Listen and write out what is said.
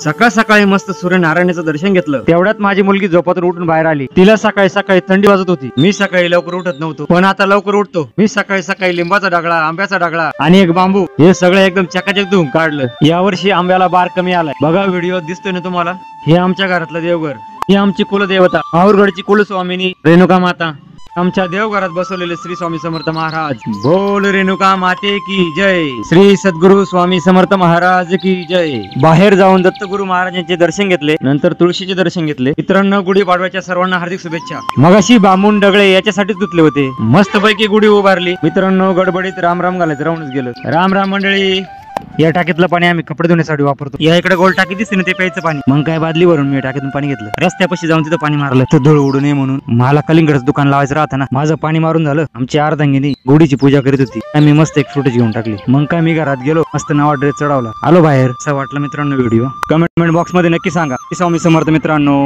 सकाळ सकाळी मस्त सूर्यनारायणाचं दर्शन घेतलं. तेवढ्यात माझी मुलगी झोपातून उठून बाहेर आली. तिला सकाळी सकाळी थंडी वाजत होती. मी सकाळी लवकर उठत नव्हतो, पण आता लवकर उठतो. मी सकाळी सकाळी लिंबाचा ढगळा, आंब्याचा ढगळा आणि एक बांबू हे सगळं एकदम चकाचक धुवून काढलं. यावर्षी आंब्याला बार कमी आलाय. बघा व्हिडिओ दिसतोय ना तुम्हाला. हे आमच्या घरातलं देवघर. ही आमची कुलदेवता माहूरगडची कुलस्वामिनी रेणुका माता. आमच्या देवघरात बसवलेले श्री स्वामी समर्थ महाराज. बोल रेणुका माते की जय. श्री सद्गुरु स्वामी समर्थ महाराज की जय. बाहेर जाऊन दत्तगुरु महाराजांचे दर्शन घेतले, नंतर तुळशीचे दर्शन घेतले. मित्रांनो, गुढी पाडव्याच्या सर्वांना हार्दिक शुभेच्छा. मगाशी बांबून डगळे याच्यासाठीच धुतले होते. मस्त पैकी गुढी उभारली. मित्रांनो, गडबडीत राम राम घालायचं राहूनच गेलं. राम राम मंडळी. या टाकीतलं पाणी आम्ही कपडे धुण्यासाठी वापरतो. या इकडे गोल टाकी दिसते ना, ते प्यायचं पाणी. मग काय बादली भरून मी टाकीतून पाणी घेतलं. रस्त्यापाशी जाऊन तिथं पाणी मारलं तर धूळ उडू नये म्हणून. मला कलिंगडचं दुकान लावायचं राहतं ना. माझं पाणी मारून झालं. आमची अर्धांगिनी गुढीची पूजा करीत होती. आम्ही मस्त एक फ्रुटच घेऊन टाकली. मग काय मी घरात गेलो, मस्त नवा ड्रेस चढवला, आलो बाहेर. असं वाटलं मित्रांनो व्हिडिओ. कमेंट बॉक्स मध्ये नक्की सांगा. स्वामी समर्थ मित्रांनो.